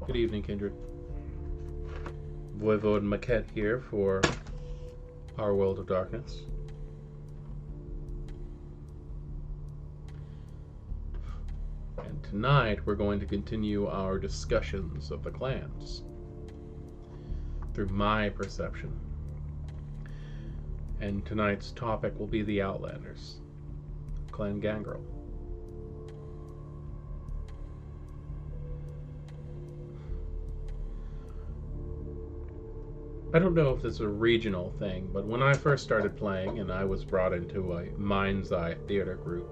Good evening, Kindred. Voivode Maquette here for Our World of Darkness. And tonight we're going to continue our discussions of the clans through my perception. And tonight's topic will be the Outlanders, Clan Gangrel. I don't know if this is a regional thing, but when I first started playing and I was brought into a Mind's Eye theater group,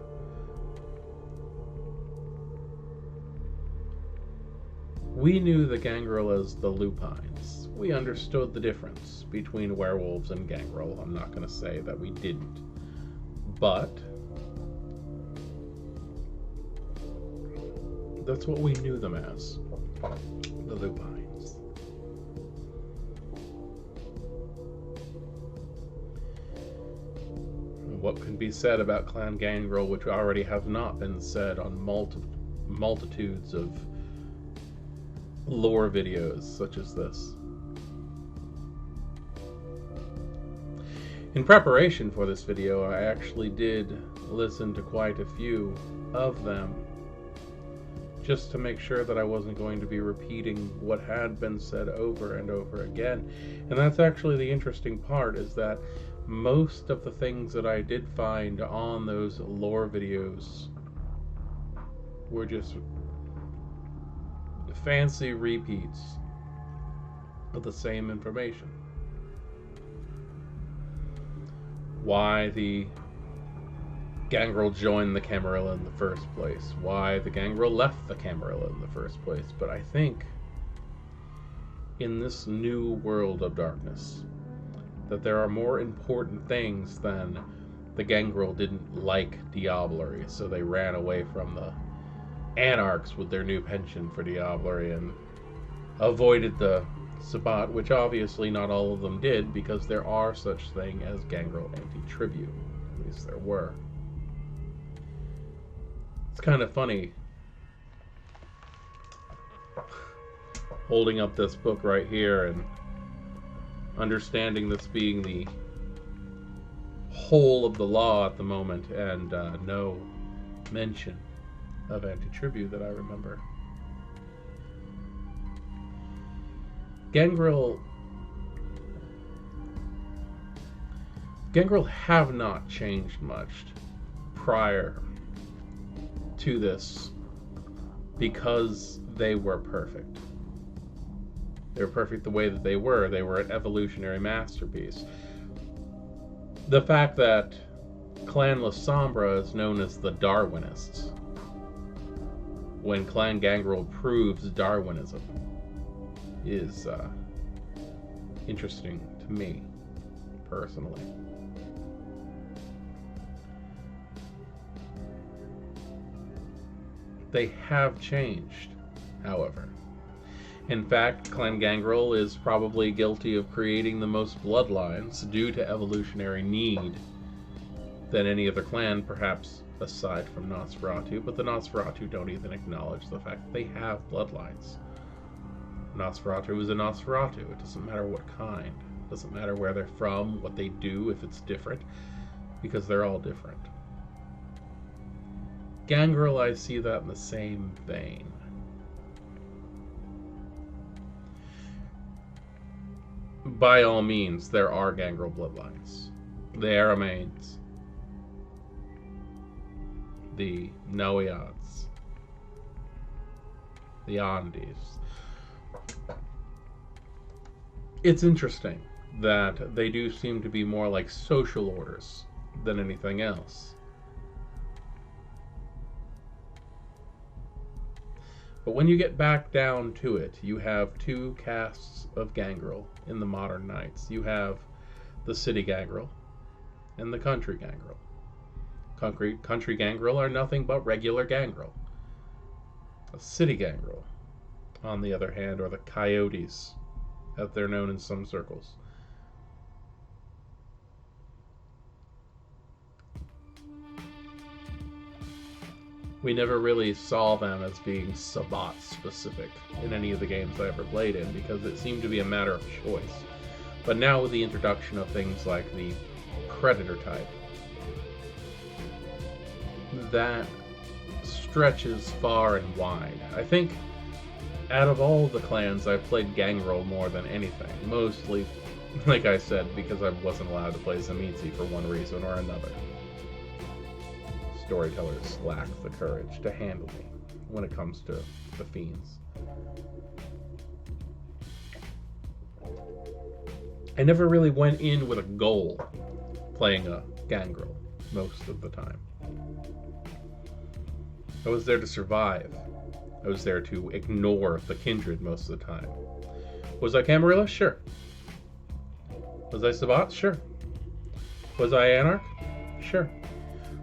we knew the Gangrel as the Lupines. We understood the difference between werewolves and Gangrel. I'm not going to say that we didn't. But that's what we knew them as, the Lupines. What can be said about Clan Gangrel, which already have not been said on multitudes of lore videos such as this. In preparation for this video, I actually did listen to quite a few of them, just to make sure that I wasn't going to be repeating what had been said over and over again. And that's actually the interesting part, is that most of the things that I did find on those lore videos were just fancy repeats of the same information. Why the Gangrel joined the Camarilla in the first place. Why the Gangrel left the Camarilla in the first place. But I think in this new world of darkness, that there are more important things than the Gangrel didn't like diablerie, so they ran away from the Anarchs with their new penchant for diablerie and avoided the Sabbat, which obviously not all of them did, because there are such thing as Gangrel anti-tribute. At least there were. It's kind of funny holding up this book right here and understanding this being the whole of the law at the moment, and no mention of anti-tribute that I remember. Gangrel have not changed much prior to this, because they were perfect. They were perfect the way that they were. They were an evolutionary masterpiece. The fact that Clan La Sombra is known as the Darwinists, when Clan Gangrel proves Darwinism, is interesting to me, personally. They have changed, however. In fact, Clan Gangrel is probably guilty of creating the most bloodlines due to evolutionary need than any other clan, perhaps aside from Nosferatu, but the Nosferatu don't even acknowledge the fact that they have bloodlines. Nosferatu is a Nosferatu. It doesn't matter what kind. It doesn't matter where they're from, what they do, if it's different, because they're all different. Gangrel, I see that in the same vein. By all means, there are Gangrel bloodlines. The Aramanes, the Noads, the Andes. It's interesting that they do seem to be more like social orders than anything else. But when you get back down to it, you have two castes of Gangrel in the modern Knights. You have the City Gangrel and the Country Gangrel. Country Gangrel are nothing but regular Gangrel. A City Gangrel, on the other hand, are the Coyotes, as they're known in some circles. We never really saw them as being Sabbat specific in any of the games I ever played in, because it seemed to be a matter of choice. But now with the introduction of things like the Predator type, that stretches far and wide. I think out of all the clans, I've played Gangrel more than anything. Mostly, like I said, because I wasn't allowed to play Zamitzi for one reason or another. Storytellers lack the courage to handle me when it comes to the fiends. I never really went in with a goal playing a Gangrel most of the time. I was there to survive. I was there to ignore the kindred most of the time. Was I Camarilla? Sure. Was I Sabbat? Sure. Was I Anarch? Sure.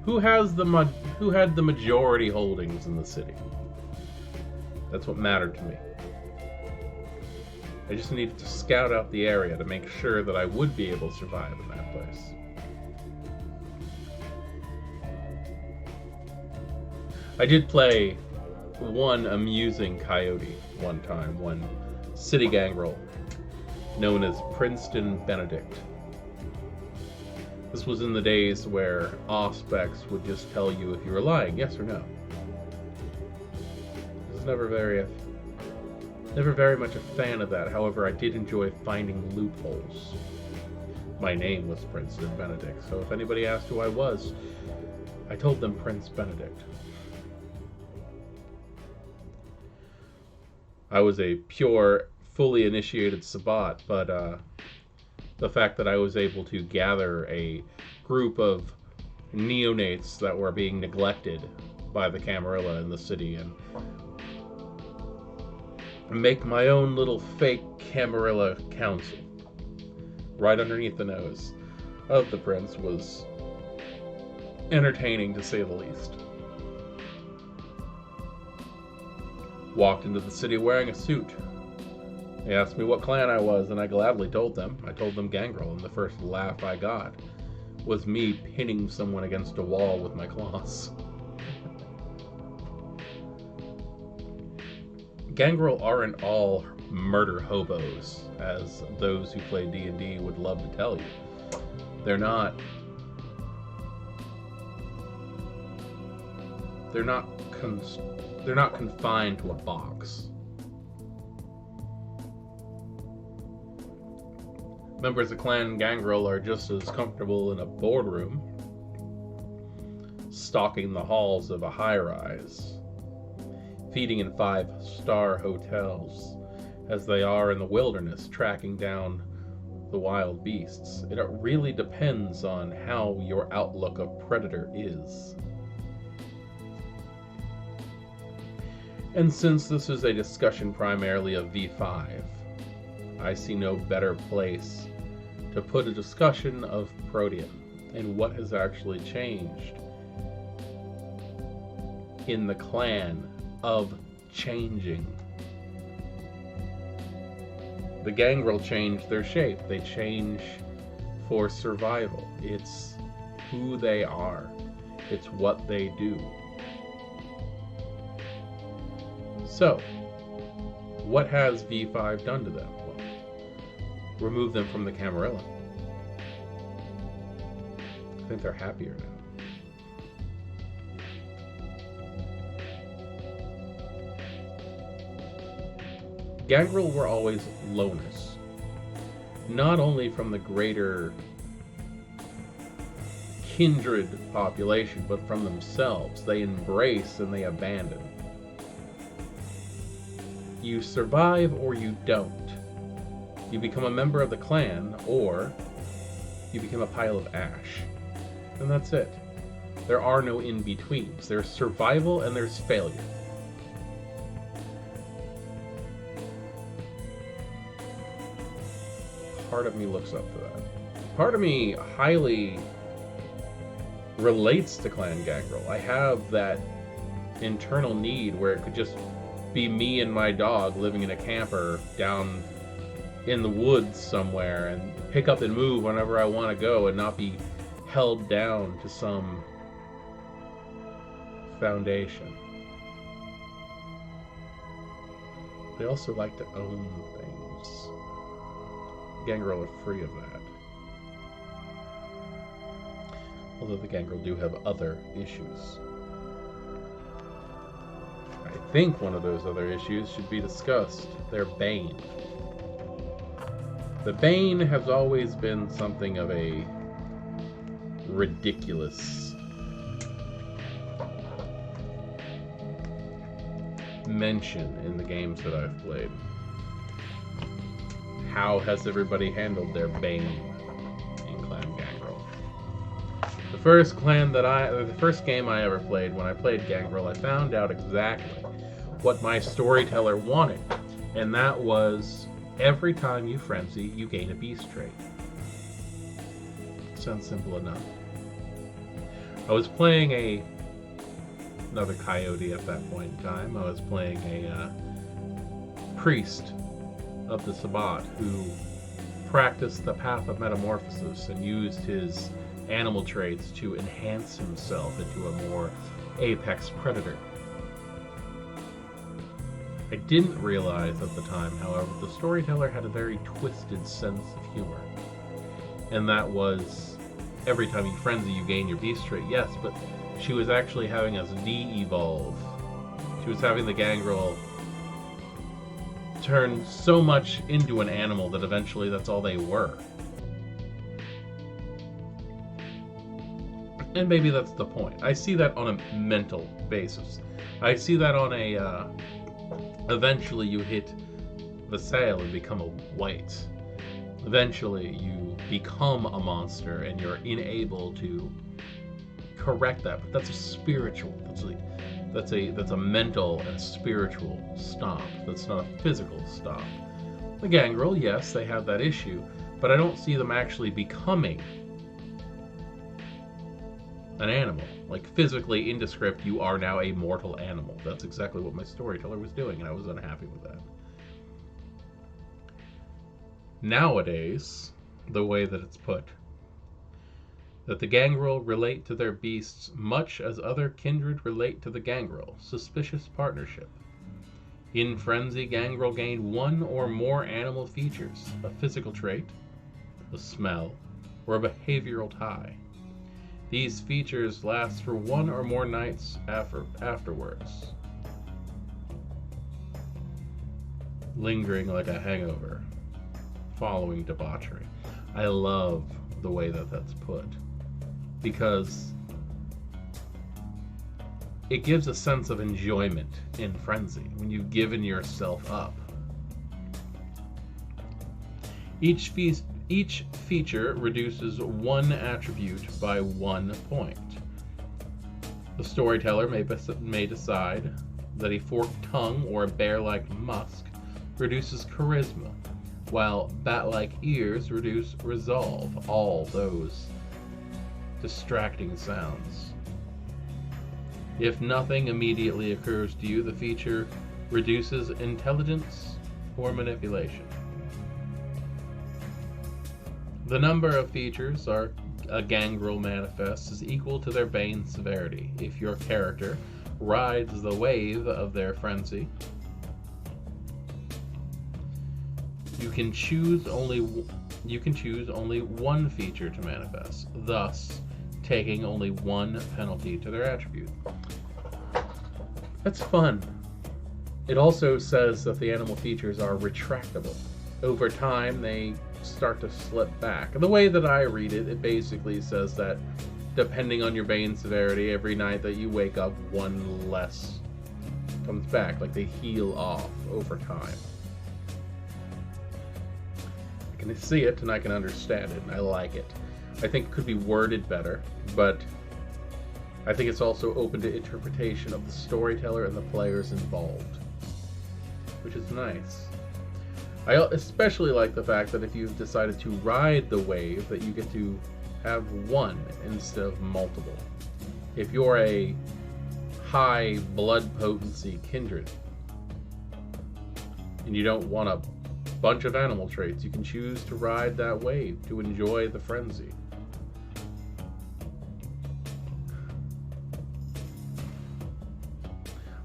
Who had the majority holdings in the city? That's what mattered to me. I just needed to scout out the area to make sure that I would be able to survive in that place. I did play one amusing coyote one time, one city gangrel, known as Princeton Benedict. This was in the days where Auspex would just tell you if you were lying, yes or no. I was never very much a fan of that. However, I did enjoy finding loopholes. My name was Princeton Benedict, so if anybody asked who I was, I told them Prince Benedict. I was a pure, fully initiated Sabbat, but the fact that I was able to gather a group of neonates that were being neglected by the Camarilla in the city and make my own little fake Camarilla council right underneath the nose of the prince was entertaining, to say the least. Walked into the city wearing a suit. They asked me what clan I was, and I gladly told them. I told them Gangrel, and the first laugh I got was me pinning someone against a wall with my claws. Gangrel aren't all murder hobos, as those who play D&D would love to tell you. They're not confined to a box. Members of Clan Gangrel are just as comfortable in a boardroom, stalking the halls of a high-rise, feeding in 5-star hotels, as they are in the wilderness tracking down the wild beasts. It really depends on how your outlook of Predator is. And since this is a discussion primarily of V5, I see no better place to put a discussion of Proteus and what has actually changed in the clan of changing. The Gangrel change their shape. They change for survival. It's who they are. It's what they do. So, what has V5 done to them? Well, remove them from the Camarilla. I think they're happier now. Gangrel were always loners, not only from the greater kindred population, but from themselves. They embrace and they abandon. You survive or you don't. You become a member of the clan, or you become a pile of ash. And that's it. There are no in-betweens. There's survival and there's failure. Part of me looks up to that. Part of me highly relates to Clan Gangrel. I have that internal need where it could just be me and my dog living in a camper down in the woods somewhere and pick up and move whenever I want to go and not be held down to some foundation. They also like to own things. Gangrel are free of that. Although the Gangrel do have other issues. I think one of those other issues should be discussed. Their Bane. The Bane has always been something of a ridiculous mention in the games that I've played. How has everybody handled their Bane in Clan Gangrel? The first game I ever played, when I played Gangrel, I found out exactly what my storyteller wanted, and that was every time you frenzy, you gain a beast trait. Sounds simple enough. I was playing another coyote at that point in time. I was playing a priest of the Sabbat who practiced the path of metamorphosis and used his animal traits to enhance himself into a more apex predator. I didn't realize at the time, however, the storyteller had a very twisted sense of humor. And that was, every time you frenzy, you gain your beast trait. Yes, but she was actually having us de-evolve. She was having the Gangrel turn so much into an animal that eventually that's all they were. And maybe that's the point. I see that on a mental basis. I see that on a, eventually you hit the sail and become a wight. Eventually you become a monster and you're unable to correct that. But that's a spiritual, that's a mental and spiritual stop. That's not a physical stop. The Gangrel, yes, they have that issue, but I don't see them actually becoming an animal. Like, physically, in the script, you are now a mortal animal. That's exactly what my storyteller was doing, and I was unhappy with that. Nowadays, the way that it's put, that the Gangrel relate to their beasts much as other kindred relate to the Gangrel, suspicious partnership. In Frenzy, Gangrel gain one or more animal features, a physical trait, a smell, or a behavioral tie. These features last for one or more nights afterwards, lingering like a hangover, following debauchery. I love the way that that's put, because it gives a sense of enjoyment in Frenzy when you've given yourself up. Each feature reduces one attribute by 1 point. The storyteller may decide that a forked tongue or a bear-like musk reduces charisma, while bat-like ears reduce resolve, all those distracting sounds. If nothing immediately occurs to you, the feature reduces intelligence or manipulation. The number of features a Gangrel manifests is equal to their Bane severity. If your character rides the wave of their frenzy, you can choose only one feature to manifest, thus taking only one penalty to their attribute. That's fun. It also says that the animal features are retractable. Over time, they start to slip back. The way that I read it, it basically says that depending on your Bane severity, every night that you wake up, one less comes back. Like, they heal off over time. I can see it and I can understand it, and I like it. I think it could be worded better, but I think it's also open to interpretation of the storyteller and the players involved, which is nice. I especially like the fact that if you've decided to ride the wave, that you get to have one instead of multiple. If you're a high blood potency kindred and you don't want a bunch of animal traits, you can choose to ride that wave to enjoy the frenzy.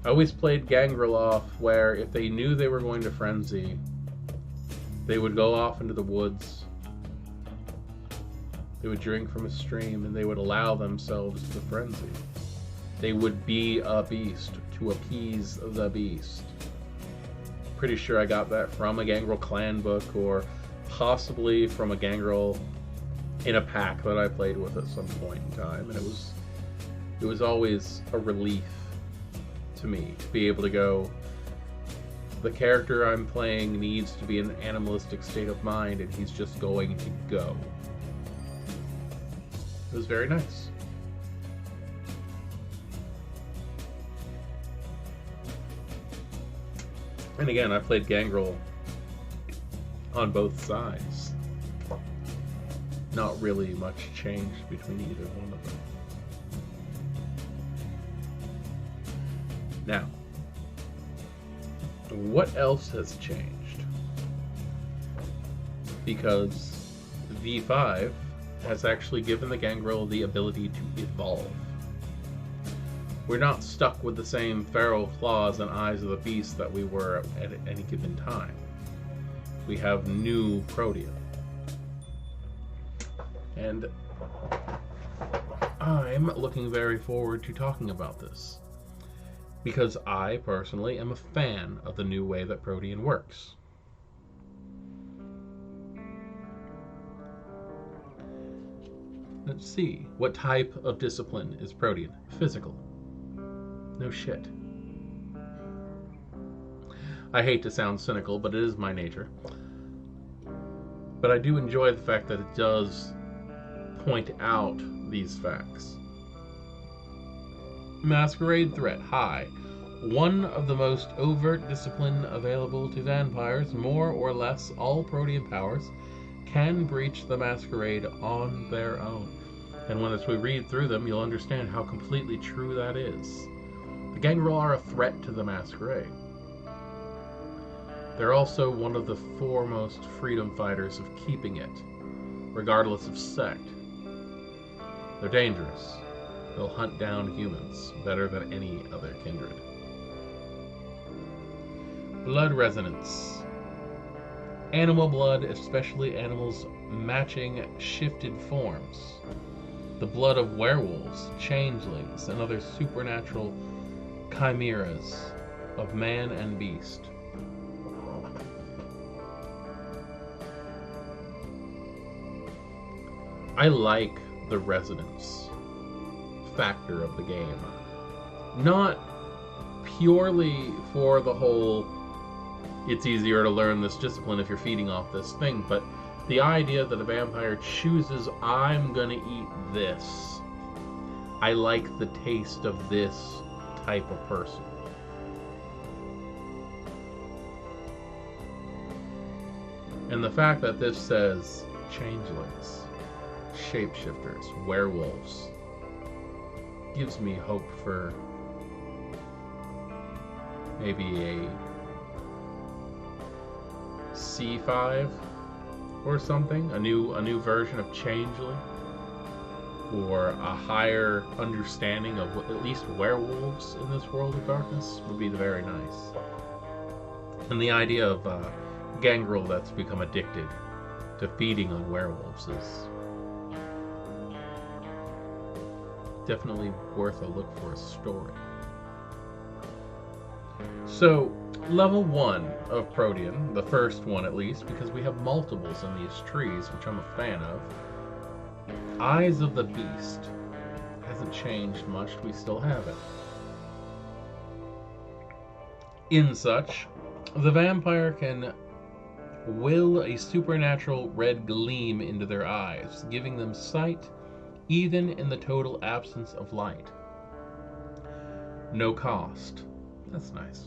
I always played Gangrel off where if they knew they were going to frenzy, they would go off into the woods, they would drink from a stream, and they would allow themselves to frenzy. They would be a beast to appease the beast. Pretty sure I got that from a Gangrel clan book, or possibly from a Gangrel in a pack that I played with at some point in time, and it was always a relief to me to be able to go, the character I'm playing needs to be in an animalistic state of mind, and he's just going to go. It was very nice. And again, I played Gangrel on both sides. Not really much changed between either one of them. Now, what else has changed? Because V5 has actually given the Gangrel the ability to evolve. We're not stuck with the same feral claws and eyes of the beast that we were at any given time. We have new Proteus. And I'm looking very forward to talking about this, because I personally am a fan of the new way that Protean works. Let's see. What type of discipline is Protean? Physical. No shit. I hate to sound cynical, but it is my nature. But I do enjoy the fact that it does point out these facts. Masquerade threat high. One of the most overt discipline available to vampires. More or less all Protean powers can breach the Masquerade on their own. And as we read through them, you'll understand how completely true that is. The Gangrel are a threat to the Masquerade. They're also one of the foremost freedom fighters of keeping it, regardless of sect. They're dangerous. They'll hunt down humans better than any other kindred. Blood resonance. Animal blood, especially animals matching shifted forms. The blood of werewolves, changelings, and other supernatural chimeras of man and beast. I like the resonance factor of the game. Not purely for the whole, it's easier to learn this discipline if you're feeding off this thing, but the idea that a vampire chooses, I'm gonna eat this. I like the taste of this type of person. And the fact that this says changelings, shapeshifters, werewolves, gives me hope for maybe a C5 or something, a new version of changeling, or a higher understanding of at least werewolves in this world of darkness would be very nice. And the idea of Gangrel that's become addicted to feeding on werewolves is definitely worth a look for a story. So, level 1 of Protean, the first one at least, because we have multiples in these trees, which I'm a fan of. Eyes of the Beast. Hasn't changed much, we still have it. In such, the vampire can will a supernatural red gleam into their eyes, giving them sight even in the total absence of light. No cost. That's nice.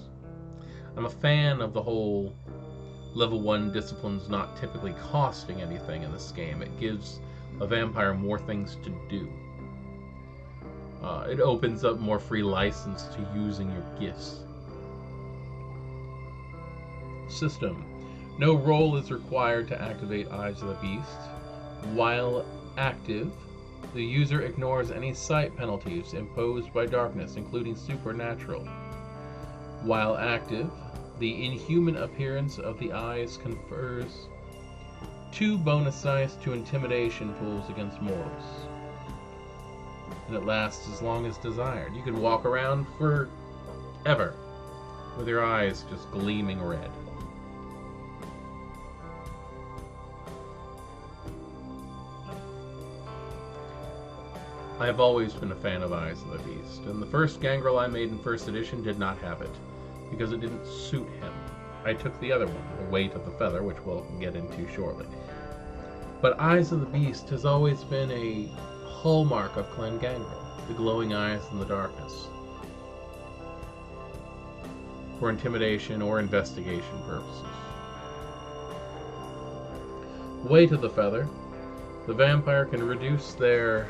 I'm a fan of the whole level 1 disciplines not typically costing anything in this game. It gives a vampire more things to do. It opens up more free license to using your gifts. System. No roll is required to activate Eyes of the Beast. While active, the user ignores any sight penalties imposed by darkness, including supernatural. While active, the inhuman appearance of the eyes confers 2 bonus dice to intimidation pools against mortals. And it lasts as long as desired. You can walk around forever with your eyes just gleaming red. I have always been a fan of Eyes of the Beast, and the first Gangrel I made in 1st edition did not have it, because it didn't suit him. I took the other one, the Weight of the Feather, which we'll get into shortly. But Eyes of the Beast has always been a hallmark of Clan Gangrel, the glowing eyes in the darkness, for intimidation or investigation purposes. Weight of the Feather. The vampire can reduce their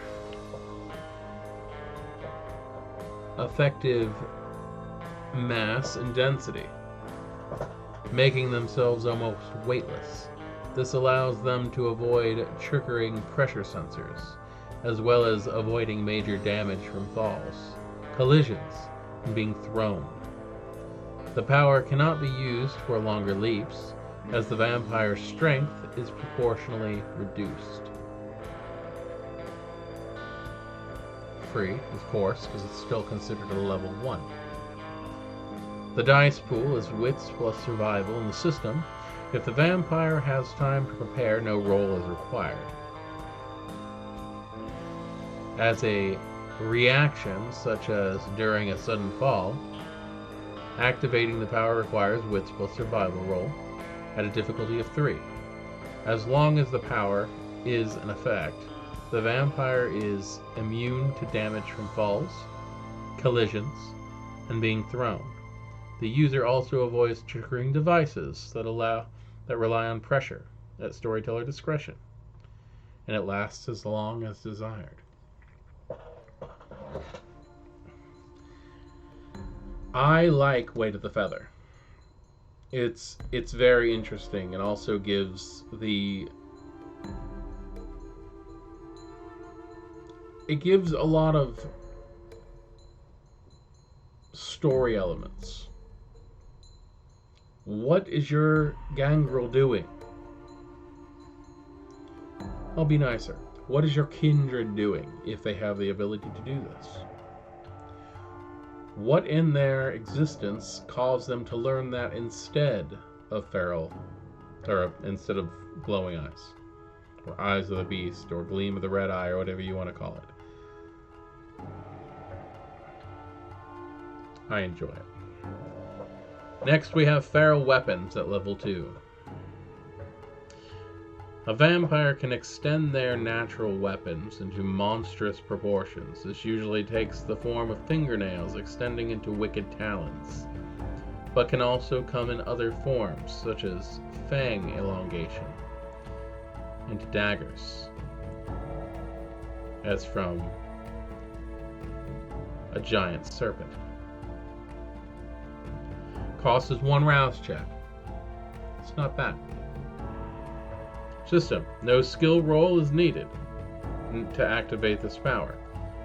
effective mass and density, making themselves almost weightless. This allows them to avoid triggering pressure sensors, as well as avoiding major damage from falls, collisions, and being thrown. The power cannot be used for longer leaps, as the vampire's strength is proportionally reduced. Free, of course, because it's still considered a level 1. The dice pool is wits plus survival in the system. If the vampire has time to prepare, no roll is required. As a reaction, such as during a sudden fall, activating the power requires wits plus survival roll at a difficulty of 3. As long as the power is an effect, the vampire is immune to damage from falls, collisions, and being thrown. The user also avoids triggering devices that rely on pressure at storyteller discretion, and it lasts as long as desired. I like Weight of the Feather. It's very interesting, and also gives a lot of story elements. What is your Gangrel doing? I'll be nicer. What is your kindred doing if they have the ability to do this? What in their existence caused them to learn that instead of feral, or instead of glowing eyes, or Eyes of the Beast, or Gleam of the Red Eye, or whatever you want to call it? I enjoy it. Next we have feral weapons at level 2. A vampire can extend their natural weapons into monstrous proportions. This usually takes the form of fingernails extending into wicked talons, but can also come in other forms, such as fang elongation, into daggers, as from a giant serpent. Cost is 1 rouse check. It's not bad. System. No skill roll is needed to activate this power.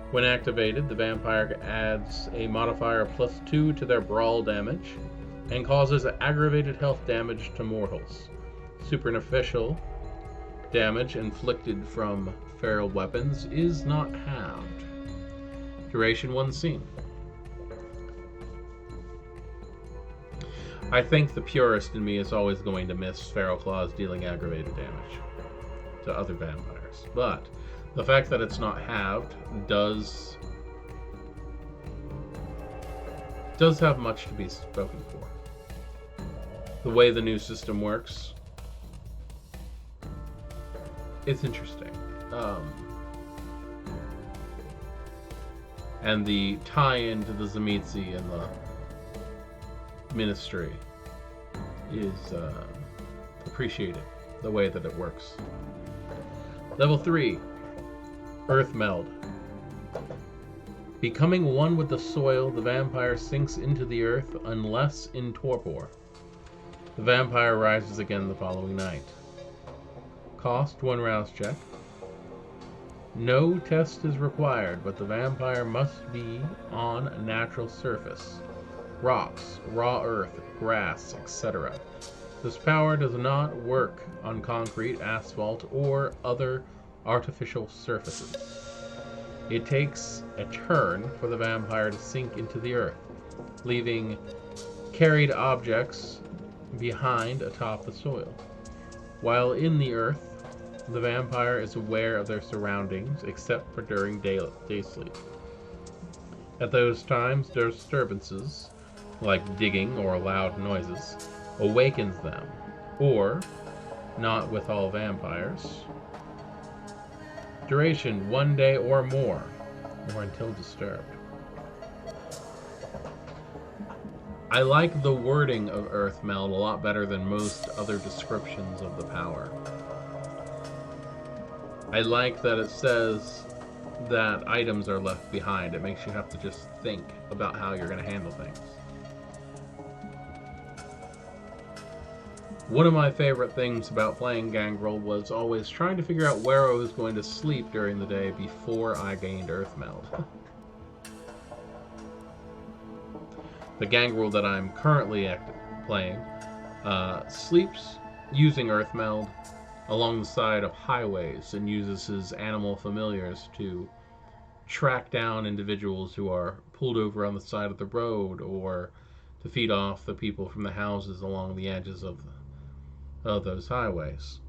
When activated, the vampire adds a modifier of +2 to their brawl damage and causes aggravated health damage to mortals. Superficial damage inflicted from feral weapons is not halved. Duration 1 scene. I think the purist in me is always going to miss feral claws dealing aggravated damage to other vampires, but the fact that it's not halved does have much to be spoken for. The way the new system works, it's interesting. And the tie-in to the Zamitzi and the Ministry is appreciated, the way that it works. Level 3, Earth Meld. Becoming one with the soil, the vampire sinks into the earth unless in torpor. The vampire rises again the following night. Cost 1 rouse check. No test is required, but the vampire must be on a natural surface. rocks, raw earth, grass, etc. This power does not work on concrete, asphalt, or other artificial surfaces. It takes a turn for the vampire to sink into the earth, leaving carried objects behind atop the soil. While in the earth, the vampire is aware of their surroundings except for during day sleep. At those times, disturbances, like digging or loud noises, awakens them, or, not with all vampires, duration 1 day or more, or until disturbed. I like the wording of Earthmeld a lot better than most other descriptions of the power. I like that it says that items are left behind. It makes you have to just think about how you're going to handle things. One of my favorite things about playing Gangrel was always trying to figure out where I was going to sleep during the day before I gained Earthmeld. The Gangrel that I'm currently playing sleeps using Earthmeld along the side of highways and uses his animal familiars to track down individuals who are pulled over on the side of the road, or to feed off the people from the houses along the edges of those highways.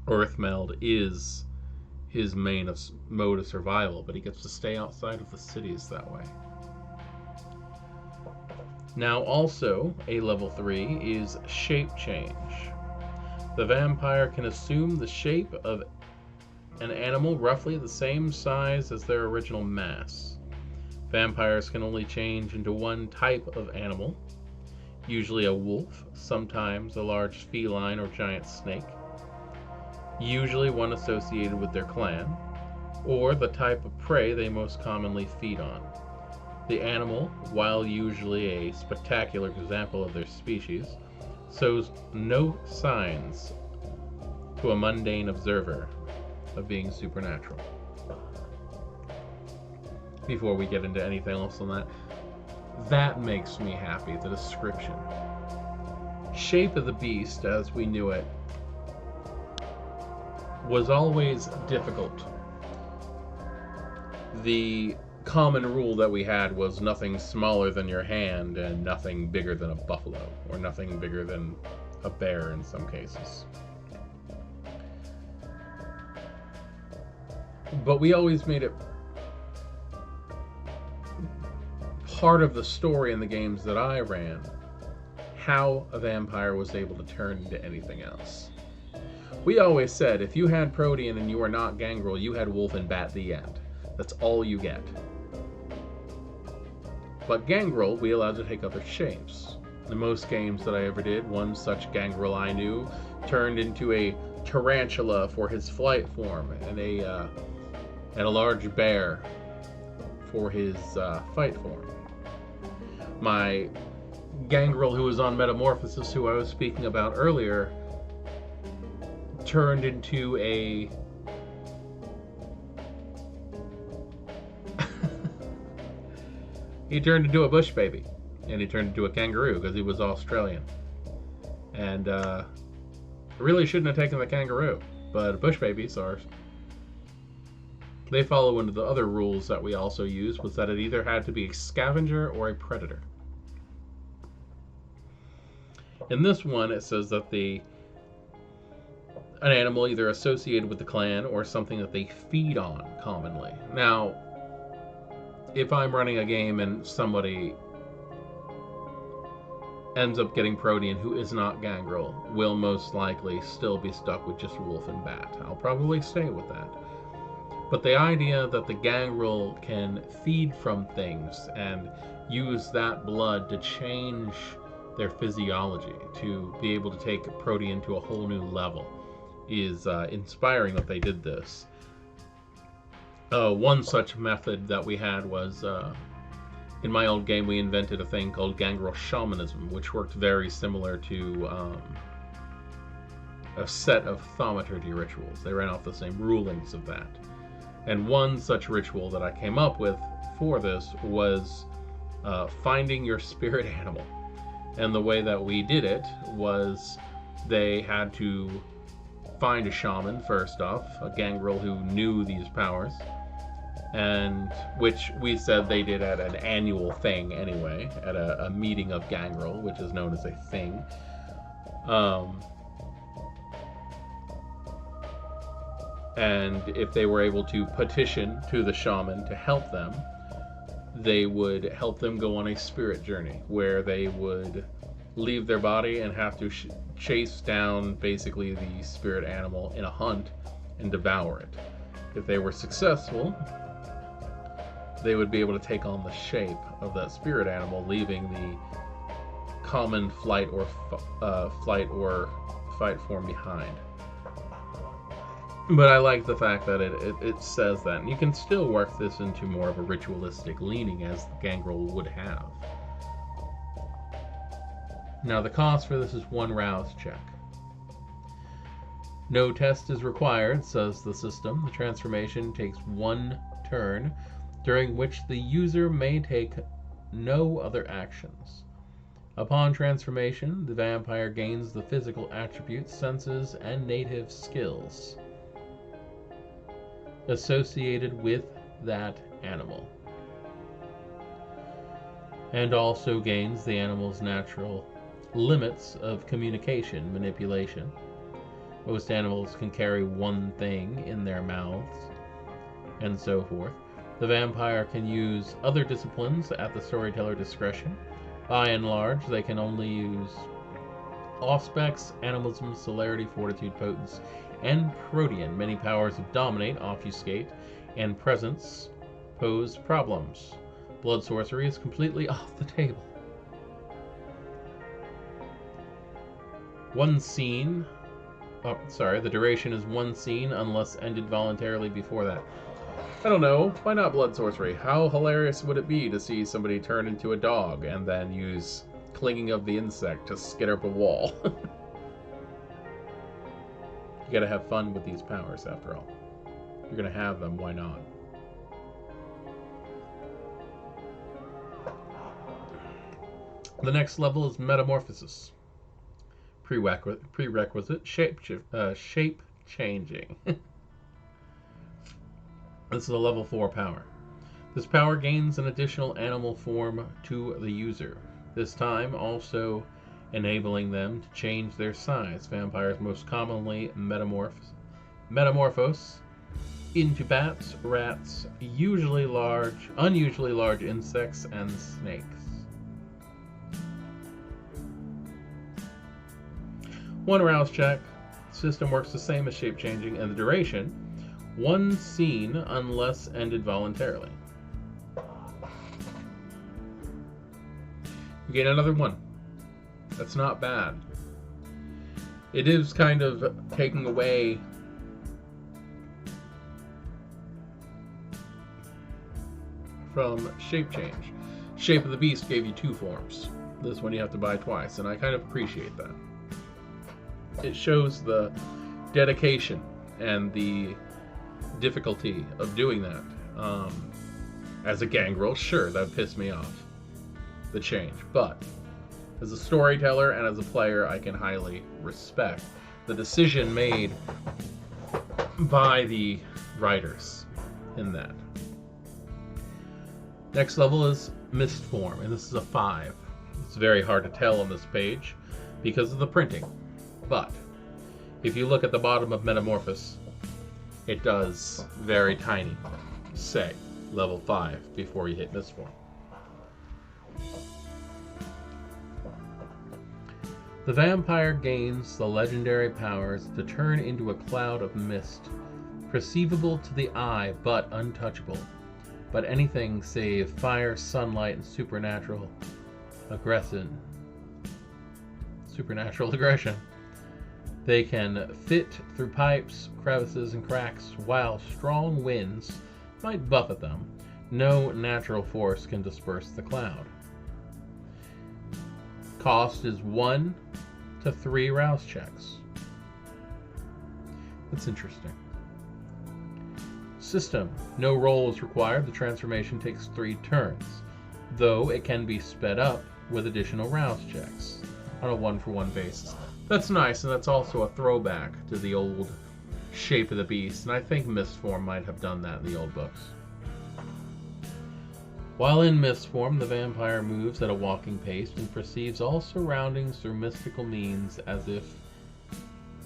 Earthmeld is his main mode of survival, but he gets to stay outside of the cities that way. Now also, a level 3 is Shape Change. The vampire can assume the shape of an animal roughly the same size as their original mass. Vampires can only change into one type of animal, usually a wolf, sometimes a large feline or giant snake, usually one associated with their clan, or the type of prey they most commonly feed on. The animal, while usually a spectacular example of their species, shows no signs to a mundane observer of being supernatural. Before we get into anything else on that makes me happy, the description. Shape of the beast, as we knew it, was always difficult. The common rule that we had was nothing smaller than your hand and nothing bigger than a buffalo, or nothing bigger than a bear in some cases. But we always made it part of the story in the games that I ran how a vampire was able to turn into anything else. We always said if you had Protean and you were not Gangrel, you had Wolf and Bat, the end. That's all you get. But Gangrel, we allowed to take other shapes. In most games that I ever did, one such Gangrel I knew turned into a tarantula for his flight form, and a large bear for his fight form. My Gangrel, who was on Metamorphosis, who I was speaking about earlier, turned into a he turned into a bush baby, and he turned into a kangaroo because he was Australian. And really shouldn't have taken the kangaroo, but bush babies are. They follow into the other rules that we also used, was that it either had to be a scavenger or a predator. In this one, it says that an animal either associated with the clan or something that they feed on commonly. Now, if I'm running a game and somebody ends up getting Protean who is not Gangrel, will most likely still be stuck with just Wolf and Bat. I'll probably stay with that. But the idea that the Gangrel can feed from things and use that blood to change their physiology, to be able to take Protean to a whole new level, is inspiring that they did this. One such method that we had was, in my old game, we invented a thing called Gangrel Shamanism, which worked very similar to a set of thaumaturgy rituals. They ran off the same rulings of that. And one such ritual that I came up with for this was finding your spirit animal. And the way that we did it was they had to find a shaman first off, a Gangrel who knew these powers, and which we said they did at an annual thing anyway, at a meeting of Gangrel, which is known as a thing. And if they were able to petition to the shaman to help them, they would help them go on a spirit journey where they would leave their body and have to chase down basically the spirit animal in a hunt and devour it. If they were successful, they would be able to take on the shape of that spirit animal, leaving the common flight or fight form behind. But I like the fact that it says that, and you can still work this into more of a ritualistic leaning as the Gangrel would have. Now the cost for this is 1 rouse check. No test is required, says the system. The transformation takes 1 turn, during which the user may take no other actions. Upon transformation, the vampire gains the physical attributes, senses, and native skills associated with that animal, and also gains the animal's natural limits of communication manipulation. Most animals can carry 1 thing in their mouths, and so forth. The vampire can use other disciplines at the storyteller discretion. By and large, they can only use Auspex, Animalism, Celerity, Fortitude, Potence, and Protean. Many powers of Dominate, Obfuscate, and Presence pose problems. Blood Sorcery is completely off the table. 1 scene. The duration is 1 scene unless ended voluntarily before that. I don't know. Why not Blood Sorcery? How hilarious would it be to see somebody turn into a dog and then use Clinging of the Insect to skitter up a wall? You gotta have fun with these powers, after all. You're gonna have them, why not? The next level is Metamorphosis. Prerequisite shape changing. This is a level 4 power. This power gains an additional animal form to the user, this time also enabling them to change their size. Vampires most commonly metamorphose into bats, rats, unusually large insects, and snakes. 1 rouse check. System works the same as shape changing, and the duration 1 scene unless ended voluntarily. You get another 1. That's not bad. It is kind of taking away from shape change. Shape of the Beast gave you 2 forms. This one you have to buy twice, and I kind of appreciate that. It shows the dedication and the difficulty of doing that. As a Gangrel, sure, that would piss me off, the change. But as a storyteller and as a player, I can highly respect the decision made by the writers in that. Next level is Mist Form, and this is a 5. It's very hard to tell on this page because of the printing. But if you look at the bottom of Metamorphosis, it does very tiny say level 5 before you hit Mist Form. The vampire gains the legendary powers to turn into a cloud of mist, perceivable to the eye but untouchable. But anything save fire, sunlight, and supernatural aggression. They can fit through pipes, crevices, and cracks, while strong winds might buffet them. No natural force can disperse the cloud. Cost is 1 to 3 rouse checks. That's interesting. System. No roll is required. The transformation takes 3 turns. though it can be sped up with additional rouse checks on a 1-for-1 basis. That's nice, and that's also a throwback to the old shape of the beast, and I think Mistform might have done that in the old books. While in Mistform, the vampire moves at a walking pace and perceives all surroundings through mystical means as if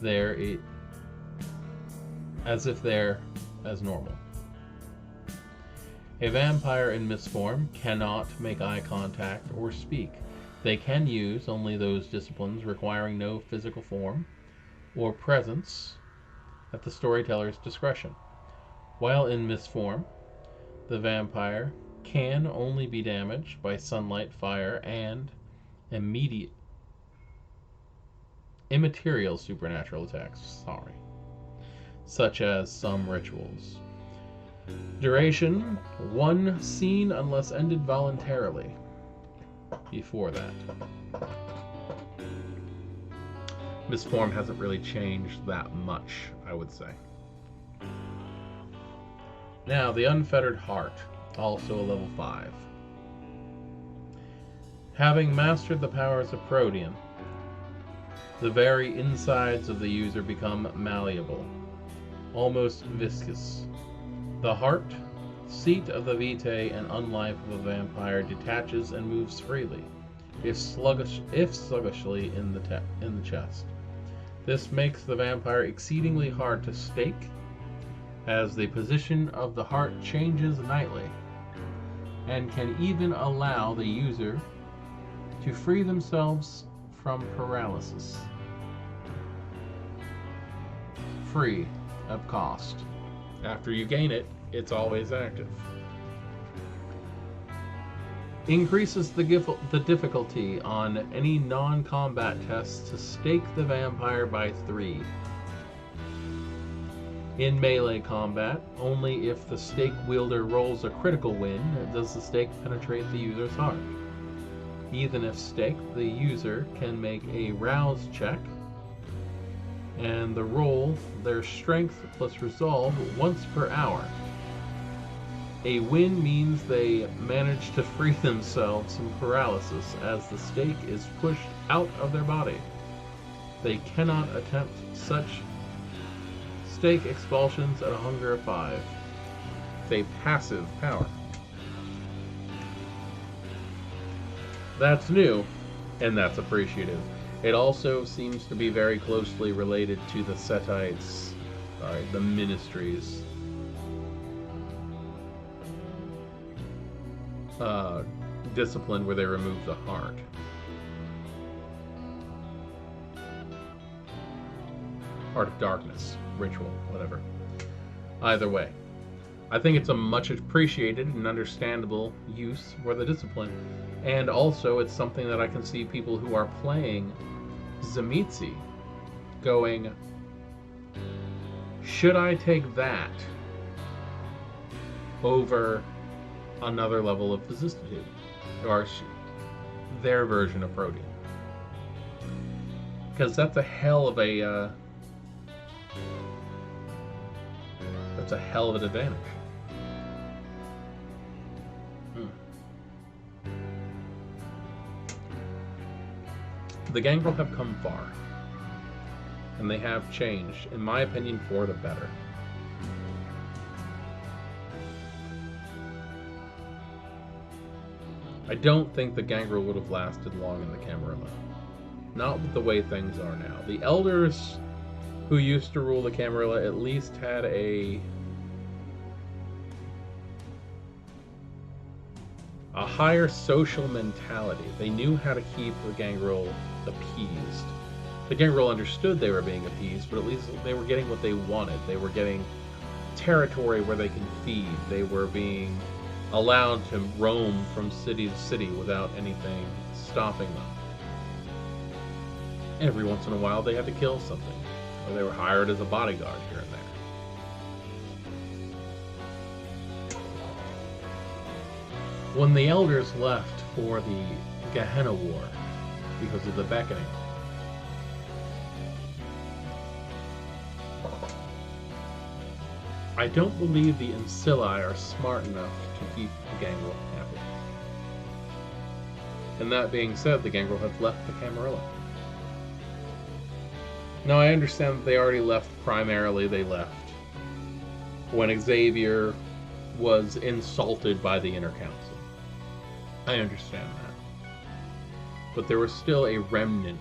they're as normal. A vampire in Mistform cannot make eye contact or speak. They can use only those disciplines requiring no physical form or presence at the storyteller's discretion. While in Mistform, the vampire can only be damaged by sunlight, fire, and immaterial supernatural attacks, such as some rituals. Duration, 1 scene unless ended voluntarily. Before that, Mistform hasn't really changed that much, I would say. Now, the Unfettered Heart, also a level 5. Having mastered the powers of Proteus, the very insides of the user become malleable, almost viscous. The heart, seat of the vitae and unlife of a vampire, detaches and moves freely, if sluggishly in the chest. This makes the vampire exceedingly hard to stake, as the position of the heart changes nightly, and can even allow the user to free themselves from paralysis. Free of cost. After you gain it, it's always active. Increases the difficulty on any non-combat tests to stake the vampire by 3. In melee combat, only if the stake wielder rolls a critical win does the stake penetrate the user's heart. Even if staked, the user can make a rouse check and roll their strength plus resolve once per hour. A win means they manage to free themselves from paralysis as the stake is pushed out of their body. They cannot attempt such stake expulsions at a hunger of 5. It's a passive power. That's new, and that's appreciative. It also seems to be very closely related to the Setites, the Ministries. Discipline where they remove the heart. Heart of Darkness, ritual, whatever. Either way, I think it's a much appreciated and understandable use for the discipline. And also, it's something that I can see people who are playing Tzimisce going, should I take that over another level of vicissitude? Or their version of Proteus? Because that's a hell of a... that's a hell of an advantage. The Gangrel have come far, and they have changed, in my opinion, for the better. I don't think the Gangrel would have lasted long in the Camarilla. Not with the way things are now. The Elders who used to rule the Camarilla at least had a higher social mentality. They knew how to keep the Gangrel appeased. The Gangrel understood they were being appeased, but at least they were getting what they wanted. They were getting territory where they can feed. They were being allowed to roam from city to city without anything stopping them. Every once in a while they had to kill something, or they were hired as a bodyguard here and there. When the Elders left for the Gehenna War because of the Beckoning, I don't believe the Ancilli are smart enough to keep the Gangrel happy. And that being said, the Gangrel have left the Camarilla. Now, I understand that they already left. Primarily, they left when Xavier was insulted by the Inner Council. I understand that. But there was still a remnant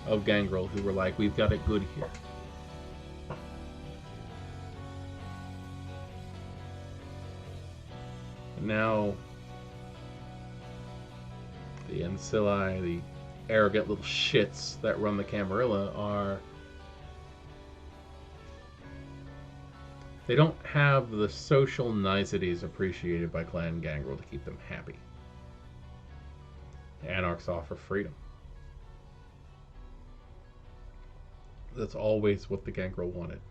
of Gangrel who were like, we've got it good here. And now, the Ancilli, the arrogant little shits that run the Camarilla are... They don't have the social niceties appreciated by Clan Gangrel to keep them happy. The Anarchs offer freedom. That's always what the Gangrel wanted.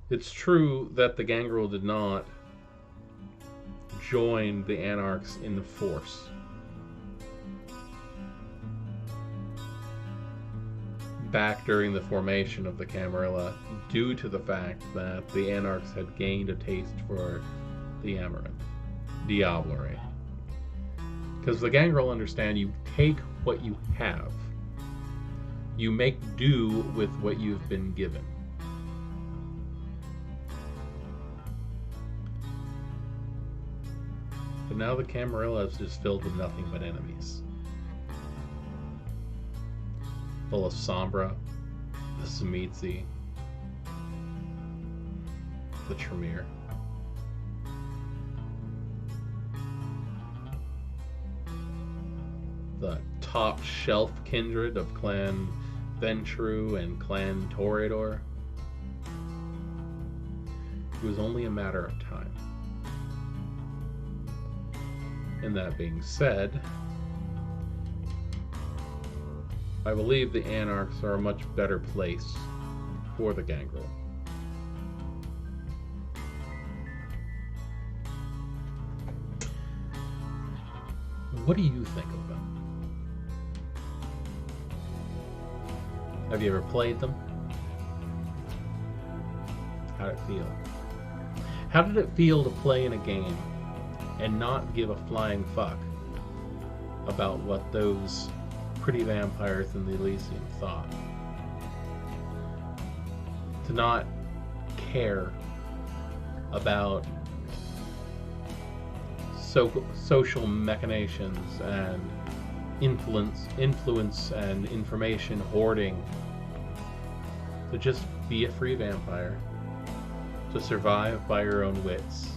It's true that the Gangrel did not join the Anarchs in the force. Back during the formation of the Camarilla, due to the fact that the Anarchs had gained a taste for the Amaranth, Diablerie. Because the Gangrel understand you take what you have. You make do with what you've been given. But now the Camarilla is just filled with nothing but enemies. Full of Sombra, the Tzimisce, the Tremere. The top shelf kindred of Clan Ventrue and Clan Toreador. It was only a matter of time. And that being said, I believe the Anarchs are a much better place for the Gangrel. What do you think of them? Have you ever played them? How did it feel? How did it feel to play in a game and not give a flying fuck about what those pretty vampires in the Elysium thought? To not care about social machinations and influence and information hoarding. To just be a free vampire. To survive by your own wits.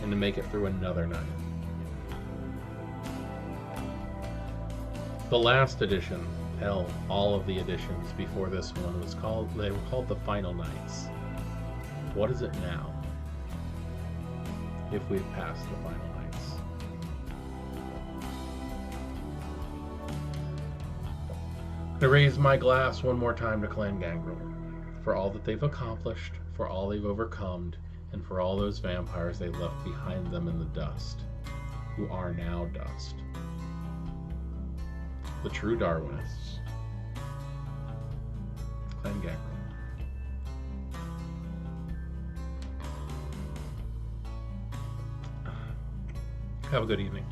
And to make it through another night. The last edition, hell, all of the editions before this one they were called the Final Nights. What is it now? If we've passed the Final Nights. I raise my glass one more time to Clan Gangrel for all that they've accomplished, for all they've overcome, and for all those vampires they left behind them in the dust, who are now dust. The true Darwinists. Clan Gangrel. Have a good evening.